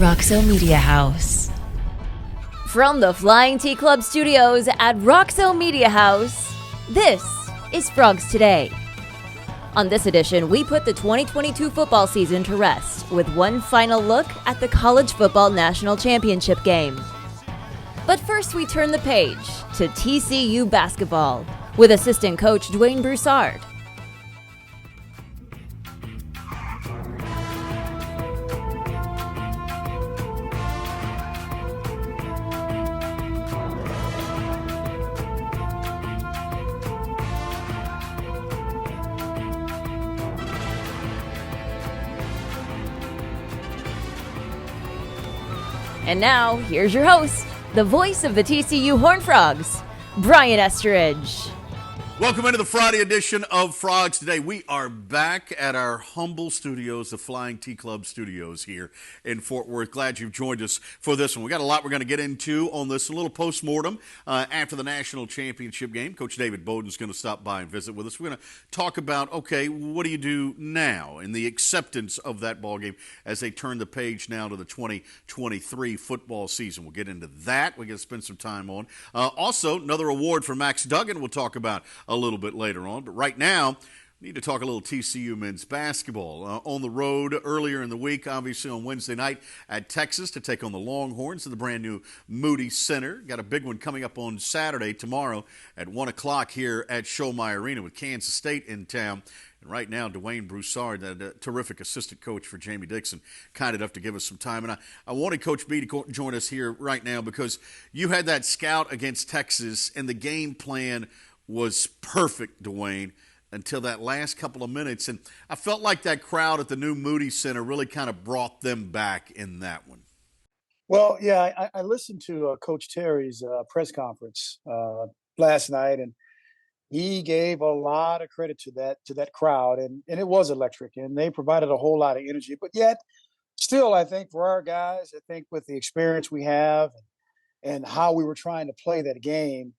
Roxo Media House. From the Flying T Club studios at Roxo Media House, this is Frogs Today. On this edition, we put the 2022 football season to rest with one final look at the College Football National Championship game. But first, we turn the page to TCU basketball with assistant coach Dwayne Broussard. And now, here's your host, the voice of the TCU Horned Frogs, Brian Estridge. Welcome into the Friday edition of Frogs Today. We are back at our humble studios, the Flying T Club studios here in Fort Worth. Glad you've joined us for this one. We got a lot we're going to get into on this little post-mortem after the national championship game. Coach David Bowden's going to stop by and visit with us. We're going to talk about, okay, what do you do now and the acceptance of that ball game as they turn the page now to the 2023 football season. We'll get into that. We're going to spend some time on. Also, another award for Max Duggan we'll talk about a little bit later on. But right now, we need to talk a little TCU men's basketball. On the road earlier in the week, obviously on Wednesday night at Texas to take on the Longhorns at the brand new Moody Center. Got a big one coming up on Saturday, tomorrow at 1 o'clock here at Shomai Arena with Kansas State in town. And right now, Duane Broussard, that terrific assistant coach for Jamie Dixon, kind enough to give us some time. And I wanted Coach B to join us here right now because you had that scout against Texas, and the game plan was perfect, Dwayne, until that last couple of minutes. And I felt like that crowd at the new Moody Center really kind of brought them back in that one. Well, yeah, I listened to Coach Terry's press conference last night, and he gave a lot of credit to that crowd, and it was electric, and they provided a whole lot of energy. But yet, still, I think for our guys, I think with the experience we have and how we were trying to play that game,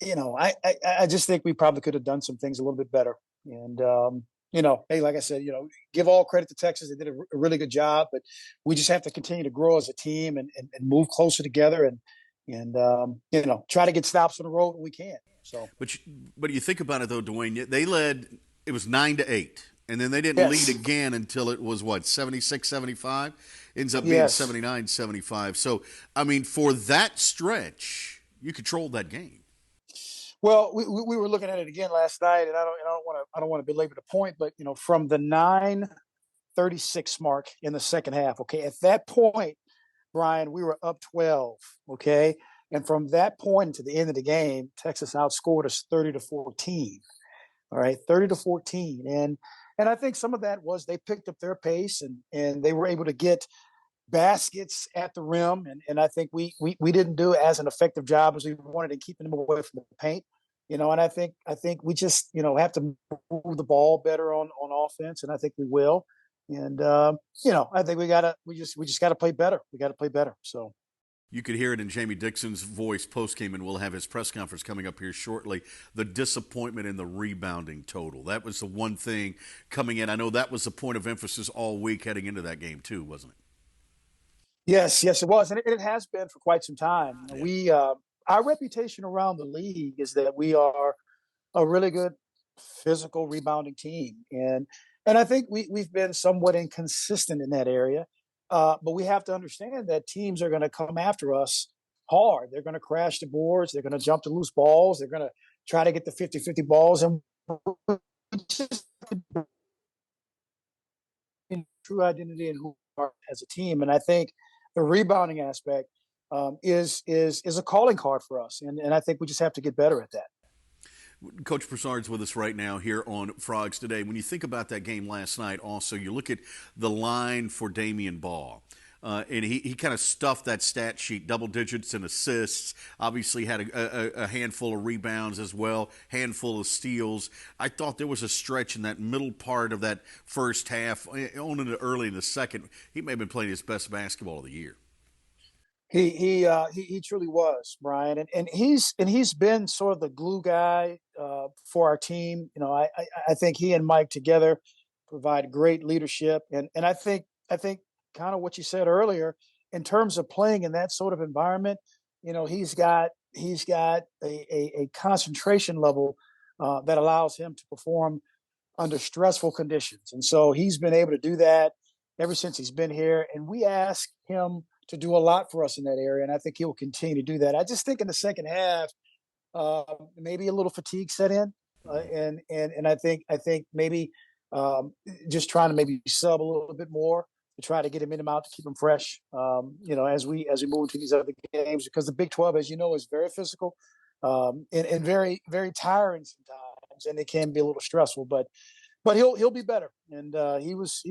I just think we probably could have done some things a little bit better. And, hey, like I said, give all credit to Texas. They did a really good job, but we just have to continue to grow as a team and move closer together and try to get stops on the road when we can. So, but you think about it, though, Dwayne, they led, it was 9-8. And then they didn't lead again until it was, 76-75? Ends up being 79-75. So, I mean, for that stretch, you controlled that game. Well, we were looking at it again last night, and I don't want to belabor the point, but from the 9:36 mark in the second half, okay, at that point, Brian, we were up 12, okay, and from that point to the end of the game, Texas outscored us 30-14, all right, 30-14, and I think some of that was they picked up their pace and they were able to get baskets at the rim, and I think we didn't do as an effective job as we wanted in keeping them away from the paint, and I think we just have to move the ball better on offense, and I think we will, and I think we just gotta play better. We got to play better. So you could hear it in Jamie Dixon's voice post-game, and we'll have his press conference coming up here shortly. The disappointment in the rebounding total. That was the one thing coming in. I know that was the point of emphasis all week heading into that game too, wasn't it? Yes, it was, and it has been for quite some time. Yeah. We our reputation around the league is that we are a really good physical rebounding team, and I think we've been somewhat inconsistent in that area. But we have to understand that teams are going to come after us hard. They're going to crash the boards. They're going to jump to loose balls. They're going to try to get the 50-50 balls, and just true identity and who we are as a team. And I think the rebounding aspect is a calling card for us, and I think we just have to get better at that. Coach Broussard's with us right now here on Frogs Today. When you think about that game last night, also you look at the line for Damian Ball, and he kind of stuffed that stat sheet, double digits in assists. Obviously had a handful of rebounds as well, handful of steals. I thought there was a stretch in that middle part of that first half, on into early in the second. He may have been playing his best basketball of the year. He truly was, Brian, and he's been sort of the glue guy for our team. I think he and Mike together provide great leadership, and I think kind of what you said earlier in terms of playing in that sort of environment. He's got a concentration level that allows him to perform under stressful conditions. And so he's been able to do that ever since he's been here. And we ask him to do a lot for us in that area. And I think he'll continue to do that. I just think in the second half, maybe a little fatigue set in. And I think maybe just trying to maybe sub a little bit more to try to get him in and out to keep him fresh, as we move into these other games, because the Big 12, as you know, is very physical and very, very tiring sometimes, and it can be a little stressful. But he'll be better, and he was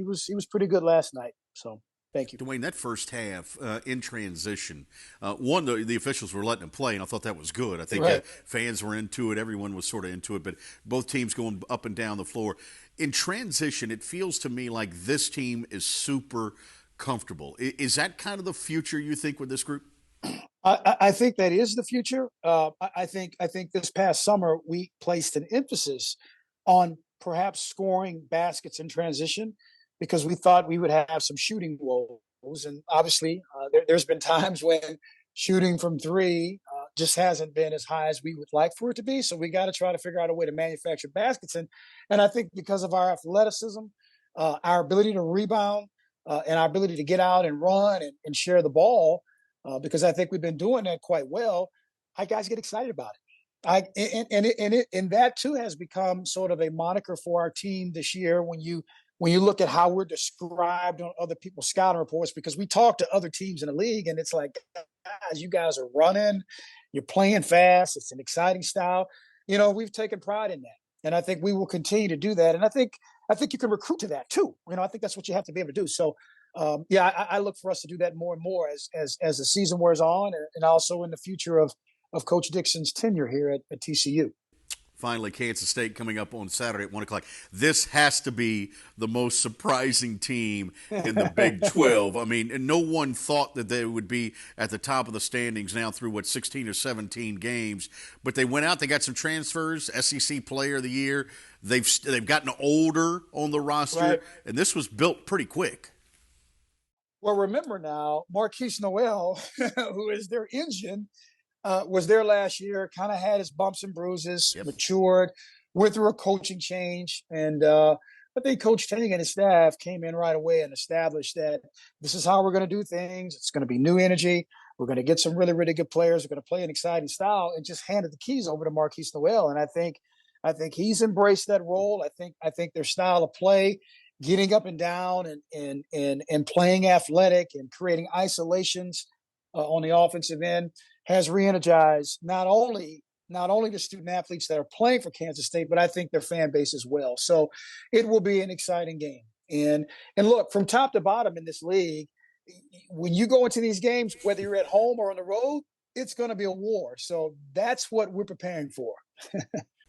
pretty good last night. So thank you, Dwayne. That first half in transition, the officials were letting him play, and I thought that was good. I think right. Fans were into it, everyone was sort of into it, but both teams going up and down the floor. In transition, it feels to me like this team is super comfortable. Is that kind of the future you think with this group? I think that is the future. I think this past summer we placed an emphasis on perhaps scoring baskets in transition because we thought we would have some shooting woes. And obviously, there's been times when shooting from three just hasn't been as high as we would like for it to be. So we got to try to figure out a way to manufacture baskets. And I think because of our athleticism, our ability to rebound, and our ability to get out and run and share the ball, because I think we've been doing that quite well, our guys get excited about it. And that too has become sort of a moniker for our team this year when you look at how we're described on other people's scouting reports, because we talk to other teams in the league and it's like, guys, you guys are running, you're playing fast, it's an exciting style. We've taken pride in that. And I think we will continue to do that. And I think you can recruit to that too. I think that's what you have to be able to do. So I look for us to do that more and more as the season wears on, and also in the future of Coach Dixon's tenure here at TCU. Finally, Kansas State coming up on Saturday at 1 o'clock. This has to be the most surprising team in the Big 12. I mean, no one thought that they would be at the top of the standings now through, 16 or 17 games. But they went out, they got some transfers, SEC Player of the Year. They've gotten older on the roster, right. And this was built pretty quick. Well, remember now, Marquise Noel, who is their engine, was there last year, kind of had his bumps and bruises, Yep. Matured, went through a coaching change. And I think Coach Tanning and his staff came in right away and established that this is how we're going to do things. It's going to be new energy. We're going to get some really, really good players. We're going to play an exciting style, and just handed the keys over to Marquise Noel. And I think he's embraced that role. I think their style of play, getting up and down and playing athletic and creating isolations on the offensive end, has re-energized not only the student athletes that are playing for Kansas State, but I think their fan base as well. So it will be an exciting game. And look, from top to bottom in this league, when you go into these games, whether you're at home or on the road, it's going to be a war. So that's what we're preparing for.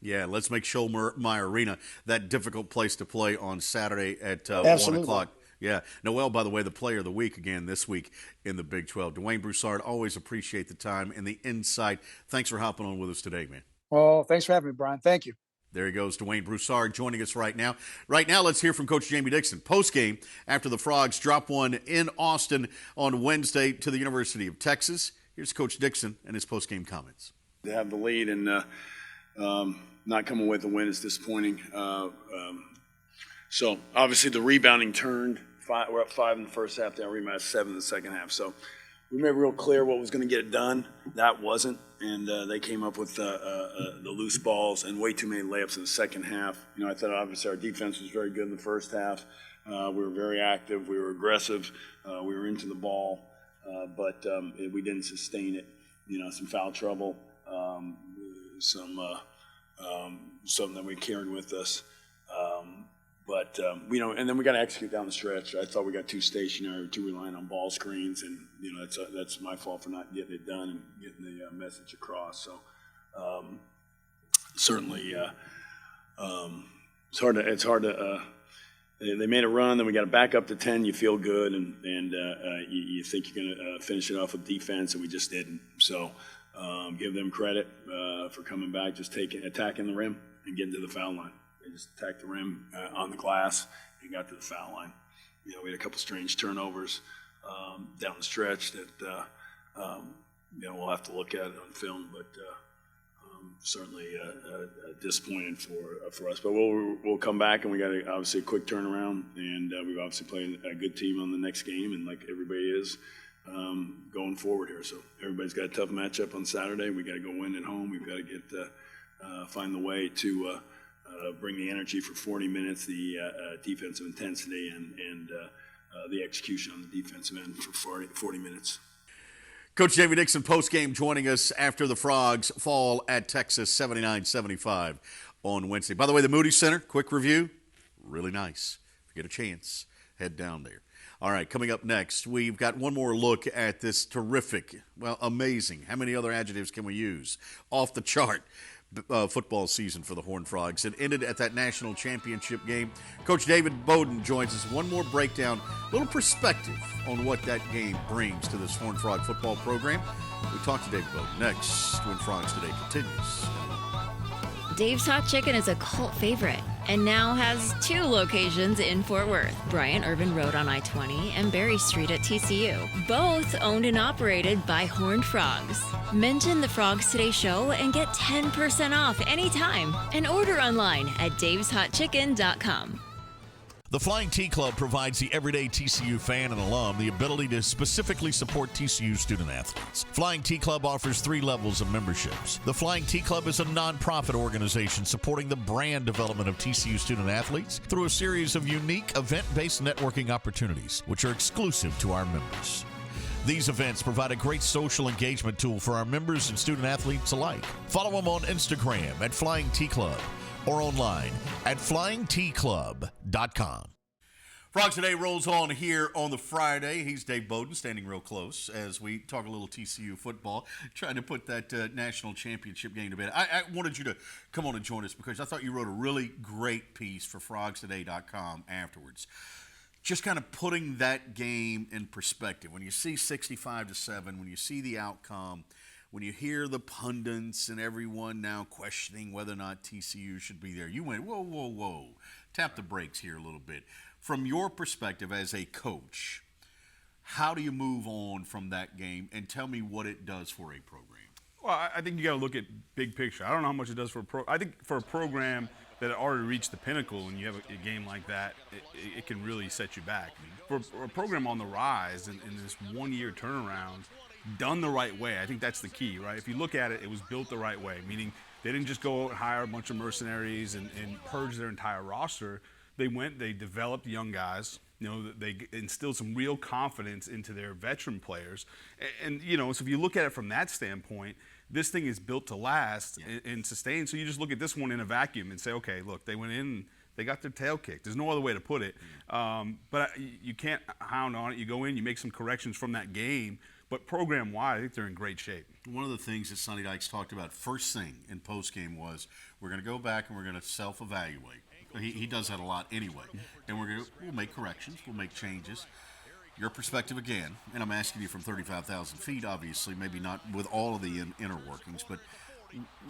Yeah, let's make Schollmeyer Arena that difficult place to play on Saturday at 1 o'clock. Yeah. Noel, by the way, the player of the week again this week in the Big 12. Dwayne Broussard, always appreciate the time and the insight. Thanks for hopping on with us today, man. Well, thanks for having me, Brian. Thank you. There he goes, Dwayne Broussard joining us right now. Right now, let's hear from Coach Jamie Dixon. Post-game after the Frogs drop one in Austin on Wednesday to the University of Texas. Here's Coach Dixon and his post-game comments. To have the lead and not coming with the win is disappointing. So obviously the rebounding turned. We're up 5 in the first half, then rebounded 7 in the second half. So we made real clear what was going to get it done. That wasn't, and they came up with the loose balls and way too many layups in the second half. I thought obviously our defense was very good in the first half. We were very active. We were aggressive. We were into the ball, but we didn't sustain it. Some foul trouble, something that we carried with us. And then we got to execute down the stretch. I thought we got too stationary, too reliant on ball screens, and that's my fault for not getting it done and getting the message across. So certainly, it's hard to. They made a run, then we got to back up to 10. You feel good, and you think you're going to finish it off with defense, and we just didn't. So give them credit for coming back, just attacking the rim and getting to the foul line. They just attacked the rim on the glass and got to the foul line. we had a couple strange turnovers down the stretch that we'll have to look at it on film, but certainly disappointed for us. But we'll come back, and we got obviously a quick turnaround, and we've obviously played a good team on the next game, and like everybody is going forward here. So everybody's got a tough matchup on Saturday. We got to go win at home. We've got to get find the way to bring the energy for 40 minutes, the defensive intensity, and the execution on the defensive end for 40 minutes. Coach Jamie Dixon post-game joining us after the Frogs fall at Texas 79-75 on Wednesday. By the way, the Moody Center, quick review, really nice. If you get a chance, head down there. All right, coming up next, we've got one more look at this terrific, amazing, how many other adjectives can we use? Off the chart. Football season for the Horned Frogs. It ended at that national championship game. Coach David Bowden joins us. One more breakdown, a little perspective on what that game brings to this Horned Frog football program. We talk to David Bowden next when Frogs Today continues. Dave's Hot Chicken is a cult favorite and now has 2 locations in Fort Worth, Bryant Irvin Road on I-20 and Berry Street at TCU, both owned and operated by Horned Frogs. Mention the Frogs Today show and get 10% off anytime and order online at daveshotchicken.com. The Flying T Club provides the everyday TCU fan and alum the ability to specifically support TCU student athletes. Flying T Club offers 3 levels of memberships. The Flying T Club is a nonprofit organization supporting the brand development of TCU student athletes through a series of unique event-based networking opportunities, which are exclusive to our members. These events provide a great social engagement tool for our members and student athletes alike. Follow them on Instagram at Flying T Club or online at flyingtclub.com. Frogs Today rolls on here on the Friday. He's Dave Bowden, standing real close as we talk a little TCU football, trying to put that national championship game to bed. I wanted you to come on and join us because I thought you wrote a really great piece for FrogsToday.com afterwards. Just kind of putting that game in perspective. When you see 65-7, when you see the outcome, when you hear the pundits and everyone now questioning whether or not TCU should be there, you went, whoa. Tap the brakes here a little bit. From your perspective as a coach, how do you move on from that game, and tell me what it does for a program? Well, I think you got to look at big picture. I don't know how much it does for I think for a program that already reached the pinnacle and you have a game like that, it can really set you back. For a program on the rise in this one-year turnaround, done the right way, I think that's the key, right? If you look at it, it was built the right way, meaning they didn't just go out and hire a bunch of mercenaries and purge their entire roster. They developed young guys. They instilled some real confidence into their veteran players. And so if you look at it from that standpoint, this thing is built to last and sustain. So you just look at this one in a vacuum and say, okay, look, they went in, they got their tail kicked. There's no other way to put it. But you can't hound on it. You go in, you make some corrections from that game. But program-wide, I think they're in great shape. One of the things that Sonny Dykes talked about first thing in postgame was we're going to go back and we're going to self-evaluate. He does that a lot anyway. And we'll make corrections. We'll make changes. Your perspective again, and I'm asking you from 35,000 feet, obviously, maybe not with all of the inner workings, but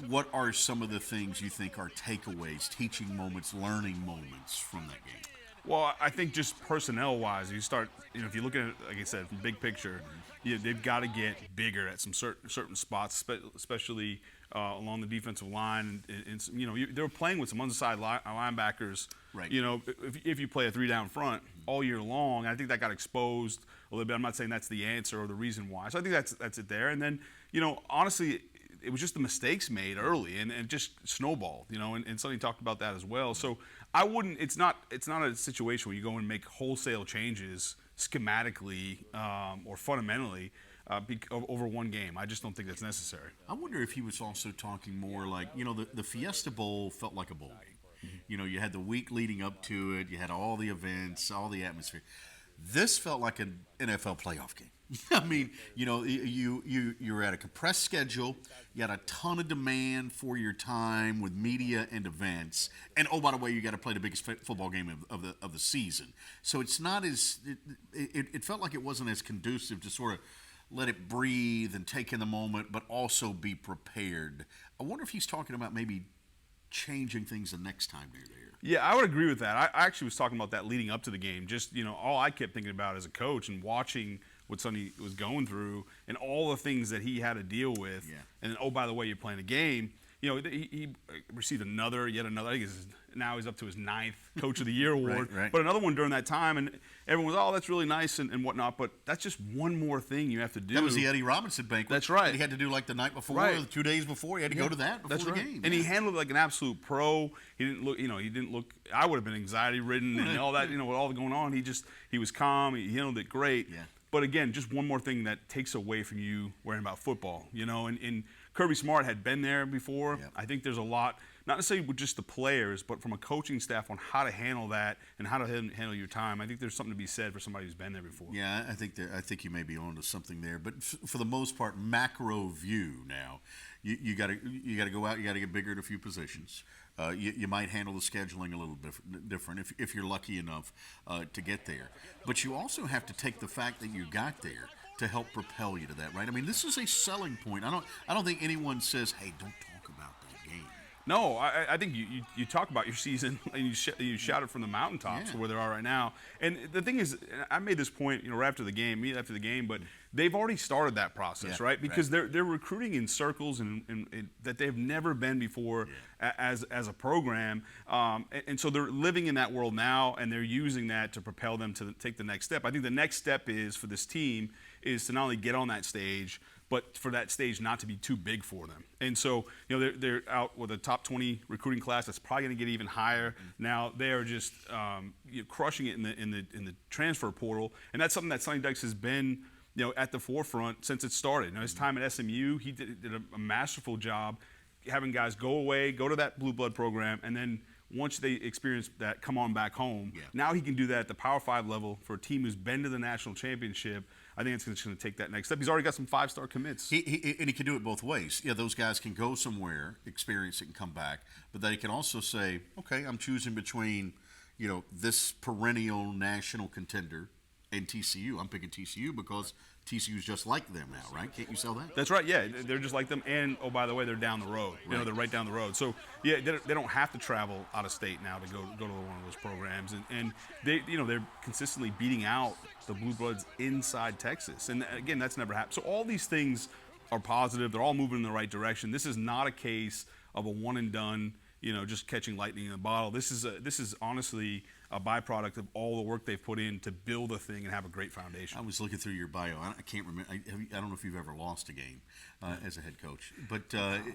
what are some of the things you think are takeaways, teaching moments, learning moments from that game? Well, I think just personnel-wise, you start, if you look at it, like I said, from big picture, they've got to get bigger at some certain spots, especially along the defensive line. And they were playing with some underside linebackers. Right. If you play a 3-down front all year long, I think that got exposed a little bit. I'm not saying that's the answer or the reason why. So I think that's it there. And then, honestly, it was just the mistakes made early and just snowballed, and somebody talked about that as well. So I wouldn't, it's not a situation where you go and make wholesale changes schematically or fundamentally over one game. I just don't think that's necessary. I wonder if he was also talking more like, the Fiesta Bowl felt like a bowl game. You had the week leading up to it. You had all the events, all the atmosphere. This felt like an NFL playoff game. I mean, you were at a compressed schedule. You had a ton of demand for your time with media and events. And, oh, by the way, you got to play the biggest football game of the season. So it's not as it felt like it wasn't as conducive to sort of let it breathe and take in the moment, but also be prepared. I wonder if he's talking about maybe changing things the next time they're there. Yeah, I would agree with that. I actually was talking about that leading up to the game. Just, all I kept thinking about as a coach and watching what Sonny was going through and all the things that he had to deal with. Yeah. And then, oh, by the way, you're playing a game. He received yet another. I think now he's up to his 9th Coach of the Year award. Right. But another one during that time, and everyone was, oh, that's really nice and whatnot. But that's just one more thing you have to do. That was the Eddie Robinson banquet. That's right. That he had to do like the night before, Right. or 2 days before. He had to go to that before the game. And he handled it like an absolute pro. He didn't look. I would have been anxiety ridden and all that. With all going on, he was calm. He handled it great. Yeah. But again, just one more thing that takes away from you worrying about football. And Kirby Smart had been there before. Yeah. I think there's a lot, not necessarily with just the players, but from a coaching staff on how to handle that and how to handle your time. I think there's something to be said for somebody who's been there before. Yeah, I think you may be on to something there. But for the most part, macro view now, you got to go out. You got to get bigger at a few positions. You might handle the scheduling a little different if you're lucky enough to get there. But you also have to take the fact that you got there to help propel you to that, right? I mean, this is a selling point. I don't think anyone says, "Hey, don't talk about that game." No, I think you talk about your season and you shout it from the mountaintops where they are right now. And the thing is, I made this point, right after the game, but they've already started that process, right? Because they're recruiting in circles and that they've never been before as a program, and so they're living in that world now, and they're using that to propel them to take the next step. I think the next step is for this team is to not only get on that stage, but for that stage not to be too big for them. And so, they're out with a top 20 recruiting class that's probably going to get even higher. Now they are just crushing it in the transfer portal, and that's something that Sonny Dykes has been at the forefront since it started. His time at SMU, he did a masterful job having guys go away, go to that blue blood program, and then once they experience that, come on back home. Yeah. Now he can do that at the Power 5 level for a team who's been to the national championship. I think it's just going to take that next step. He's already got some 5-star commits. And he can do it both ways. Yeah, those guys can go somewhere, experience it, and come back. But they can also say, okay, I'm choosing between, this perennial national contender and TCU. I'm picking TCU because TCU's just like them now, right? Can't you sell that? That's right. Yeah, they're just like them. And oh, by the way, they're down the road. Right. They're right down the road. So yeah, they don't have to travel out of state now to go to one of those programs. And they're consistently beating out the Blue Bloods inside Texas. And again, that's never happened. So all these things are positive. They're all moving in the right direction. This is not a case of a one and done, just catching lightning in a bottle. This is honestly a byproduct of all the work they've put in to build a thing and have a great foundation. I was looking through your bio. I can't remember. I don't know if you've ever lost a game as a head coach, but have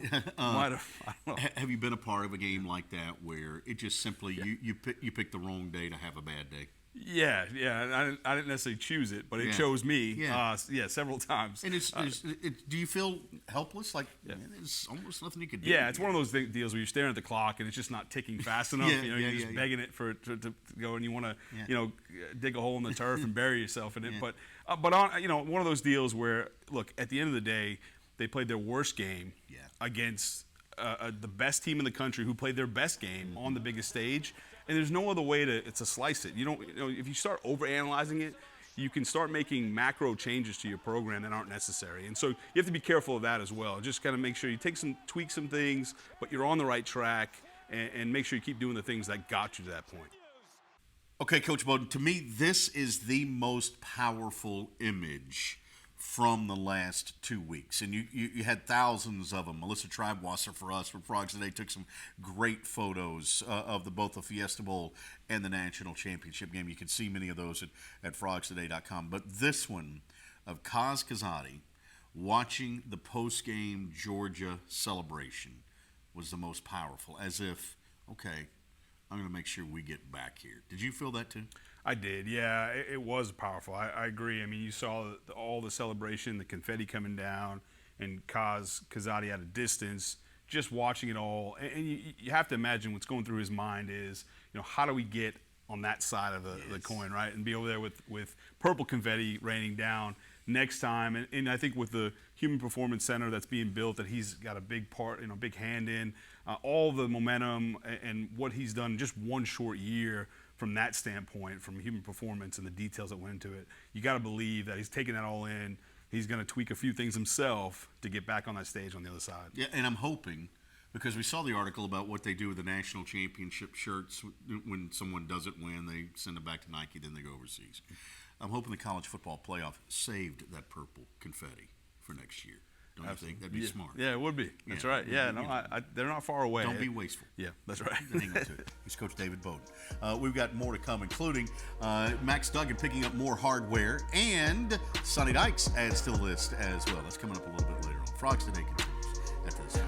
you been a part of a game like that where it just simply you pick the wrong day to have a bad day? Yeah. I didn't necessarily choose it, but it chose me. Yeah. Several times. And do you feel helpless? Like man, there's almost nothing you could do. Yeah, it's one of those deals where you're staring at the clock and it's just not ticking fast enough. You're just begging it to go, and you want to dig a hole in the turf and bury yourself in it. Yeah. But on one of those deals where look, at the end of the day, they played their worst game against the best team in the country who played their best game on the biggest stage. And there's no other way to slice it. If you start overanalyzing it, you can start making macro changes to your program that aren't necessary. And so you have to be careful of that as well. Just kind of make sure you tweak some things, but you're on the right track, and make sure you keep doing the things that got you to that point. Okay, Coach Bowden, to me, this is the most powerful image from the last 2 weeks. And you had thousands of them. Melissa Treibwasser for us from Frogs Today took some great photos of both the Fiesta Bowl and the National Championship game. You can see many of those at FrogsToday.com. But this one of Kaz Kazadi watching the post-game Georgia celebration was the most powerful, as if, okay, I'm going to make sure we get back here. Did you feel that too? I did, yeah. It was powerful. I agree. I mean, you saw all the celebration, the confetti coming down, and Kazadi at a distance, just watching it all. And you have to imagine what's going through his mind is, how do we get on that side of the coin, right? And be over there with purple confetti raining down next time. And I think with the Human Performance Center that's being built, that he's got a big part, big hand in, all the momentum and what he's done just one short year from that standpoint, from human performance and the details that went into it. You got to believe that he's taking that all in. He's going to tweak a few things himself to get back on that stage on the other side. Yeah, and I'm hoping Because we saw the article about what they do with the national championship shirts. When someone doesn't win, they send them back to Nike, then they go overseas. I'm hoping the college football playoff saved that purple confetti for next year. Don't you think? That'd be smart. Yeah, it would be. That's right. Yeah, no, they're not far away. Don't be wasteful. Yeah, that's right. Hang on to it. He's Coach David Bowden. We've got more to come, including Max Duggan picking up more hardware, and Sonny Dykes adds to the list as well. That's coming up a little bit later on. Frogs Today continues after this.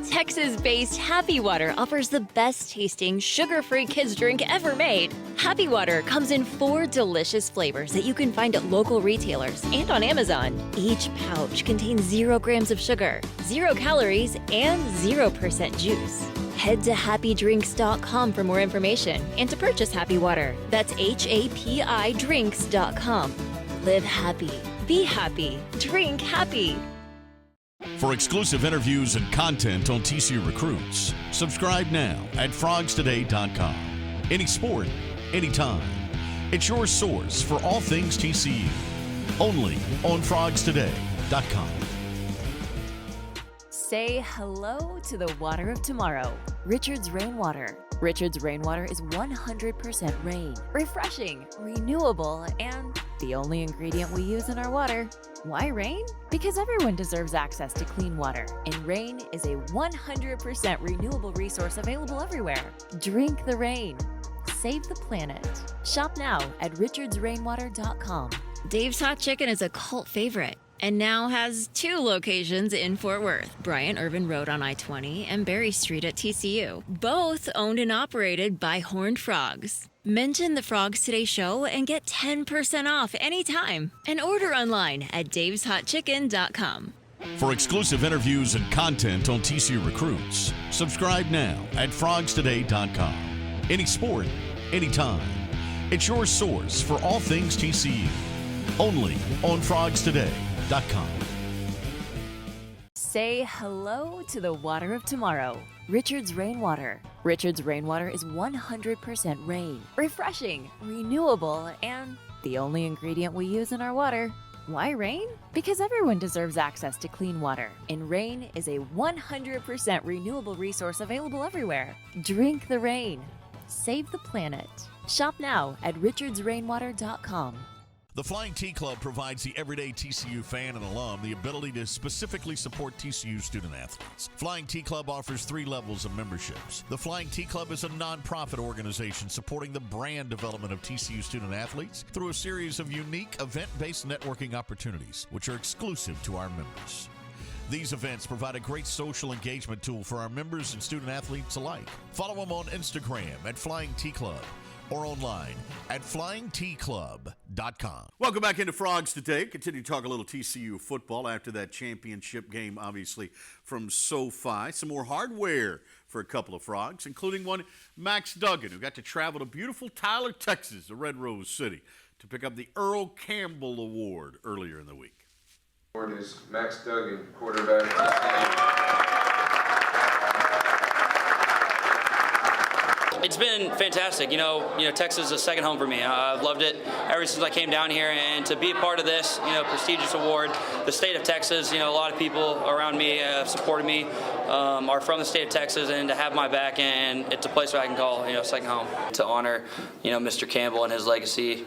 Texas-based Happy Water offers the best-tasting, sugar-free kids drink ever made. Happy Water comes in 4 delicious flavors that you can find at local retailers and on Amazon. Each pouch contains 0 grams of sugar, 0 calories, and 0% juice. Head to happydrinks.com for more information and to purchase Happy Water. That's HAPI drinks.com. Live happy, be happy, drink happy. For exclusive interviews and content on TCU recruits, subscribe now at FrogsToday.com. Any sport, anytime. It's your source for all things TCU. Only on FrogsToday.com. Say hello to the water of tomorrow. Richard's Rainwater. Richard's Rainwater is 100% rain, refreshing, renewable, and the only ingredient we use in our water. Why rain? Because everyone deserves access to clean water, and rain is a 100% renewable resource available everywhere. Drink the rain. Save the planet. Shop now at richardsrainwater.com. Dave's Hot Chicken is a cult favorite and now has 2 locations in Fort Worth, Bryant Irvin Road on I-20 and Berry Street at TCU, both owned and operated by Horned Frogs. Mention the Frogs Today show and get 10% off anytime, and order online at daveshotchicken.com. For exclusive interviews and content on TCU recruits, subscribe now at FrogsToday.com. Any sport, anytime. It's your source for all things TCU. Only on FrogsToday.com. Say hello to the water of tomorrow. Richard's Rainwater. Richard's Rainwater is 100% rain, refreshing, renewable, and the only ingredient we use in our water. Why rain? Because everyone deserves access to clean water, and rain is a 100% renewable resource available everywhere. Drink the rain. Save the planet. Shop now at richardsrainwater.com. The Flying T Club provides the everyday TCU fan and alum the ability to specifically support TCU student athletes. Flying T Club offers 3 levels of memberships. The Flying T Club is a nonprofit organization supporting the brand development of TCU student athletes through a series of unique event-based networking opportunities, which are exclusive to our members. These events provide a great social engagement tool for our members and student athletes alike. Follow them on Instagram at Flying T Club, or online at flyingtclub.com. Welcome back into Frogs Today. Continue to talk a little TCU football after that championship game, obviously, from SoFi. Some more hardware for a couple of Frogs, including one Max Duggan, who got to travel to beautiful Tyler, Texas, the Red Rose City, to pick up the Earl Campbell Award earlier in the week. Award is Max Duggan, quarterback. It's been fantastic. You know, Texas is a second home for me. I've loved it ever since I came down here, and to be a part of this, prestigious award. The state of Texas, a lot of people around me have supported me, are from the state of Texas, and to have my back, and it's a place where I can call, second home. To honor, Mr. Campbell and his legacy,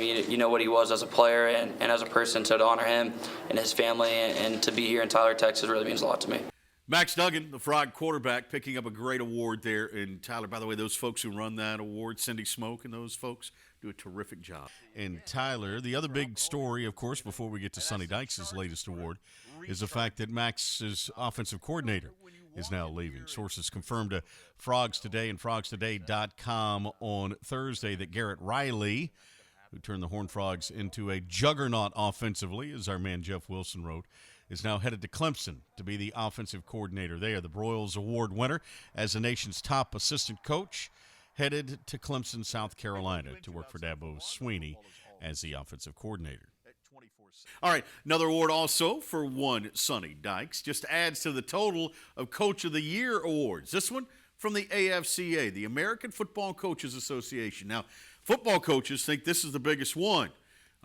you know what he was as a player and as a person, so to honor him and his family and to be here in Tyler, Texas really means a lot to me. Max Duggan, the Frog quarterback, picking up a great award there in Tyler. By the way, those folks who run that award, Cindy Smoke and those folks, do a terrific job. In Tyler, the other big story, of course, before we get to Sonny Dykes' latest award, is the fact that Max's offensive coordinator is now leaving. Sources confirmed to Frogs Today and FrogsToday.com on Thursday that Garrett Riley, who turned the Horned Frogs into a juggernaut offensively, as our man Jeff Wilson wrote, is now headed to Clemson to be the offensive coordinator there. The Broyles Award winner as the nation's top assistant coach headed to Clemson, South Carolina to work for Dabo Swinney as the offensive coordinator. All right, another award also for one Sonny Dykes. Just adds to the total of Coach of the Year awards. This one from the AFCA, the American Football Coaches Association. Now, football coaches think this is the biggest one.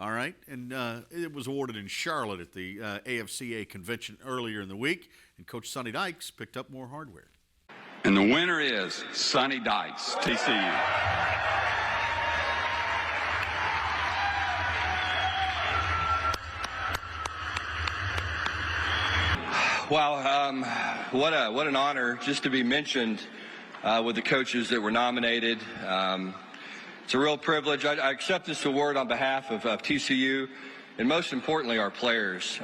All right, and it was awarded in Charlotte at the AFCA convention earlier in the week, and Coach Sonny Dykes picked up more hardware. And the winner is Sonny Dykes, TCU. Wow, what an honor just to be mentioned with the coaches that were nominated. It's a real privilege. I accept this award on behalf of TCU and most importantly our players.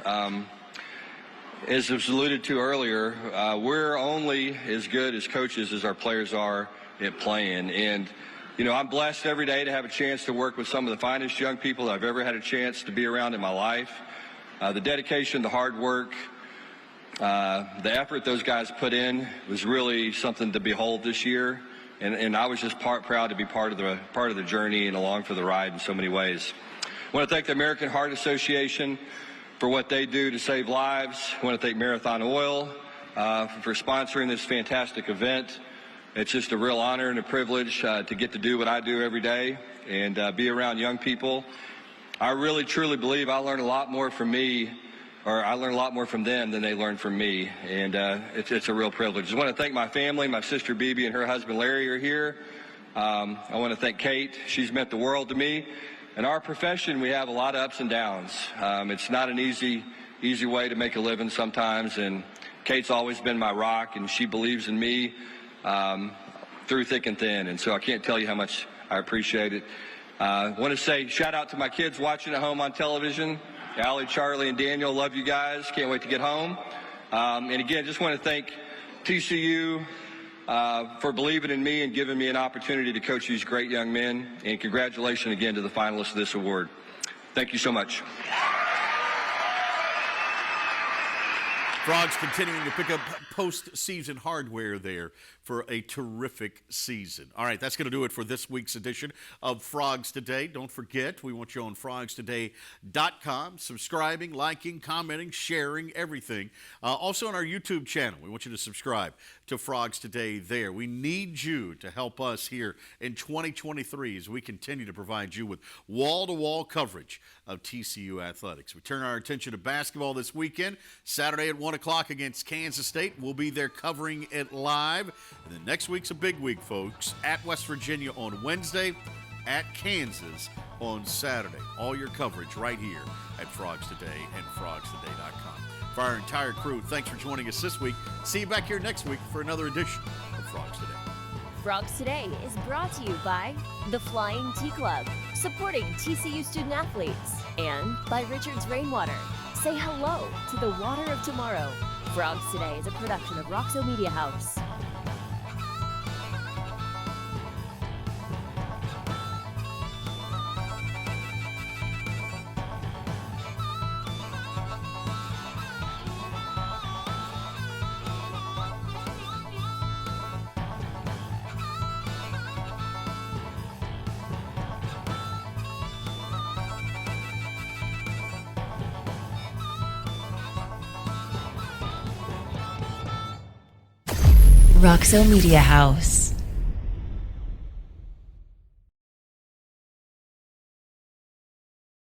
As was alluded to earlier, we're only as good as coaches as our players are at playing. And, you know, I'm blessed every day to have a chance to work with some of the finest young people I've ever had a chance to be around in my life. The dedication, the hard work, the effort those guys put in was really something to behold this year. And I was just proud to be part of the journey and along for the ride in so many ways. I want to thank the American Heart Association for what they do to save lives. I want to thank Marathon Oil for sponsoring this fantastic event. It's just a real honor and a privilege to get to do what I do every day and be around young people. I really, truly believe I learn a lot more from them than they learn from me, and it's a real privilege. I want to thank my family. My sister Bibi and her husband Larry are here. I want to thank Kate. She's meant the world to me. In our profession, we have a lot of ups and downs. It's not an easy way to make a living sometimes, and Kate's always been my rock, and she believes in me through thick and thin, and so I can't tell you how much I appreciate it. I want to say shout out to my kids watching at home on television. Allie, Charlie, and Daniel, love you guys. Can't wait to get home. And again, just want to thank TCU for believing in me and giving me an opportunity to coach these great young men. And congratulations again to the finalists of this award. Thank you so much. Frogs continuing to pick up postseason hardware there for a terrific season. All right, that's going to do it for this week's edition of Frogs Today. Don't forget, we want you on FrogsToday.com, subscribing, liking, commenting, sharing, everything. Also on our YouTube channel, we want you to subscribe to Frogs Today there. We need you to help us here in 2023 as we continue to provide you with wall-to-wall coverage of TCU athletics. We turn our attention to basketball this weekend. Saturday at 1 o'clock against Kansas State. We'll be there covering it live. And then next week's a big week, folks. At West Virginia on Wednesday, at Kansas on Saturday. All your coverage right here at Frogs Today and FrogsToday.com. For our entire crew, thanks for joining us this week. See you back here next week for another edition of Frogs Today. Frogs Today is brought to you by the Flying Tea Club, supporting TCU student athletes, and by Richard's Rainwater. Say hello to the water of tomorrow. Frogs Today is a production of Roxo Media House. Roxo Media House.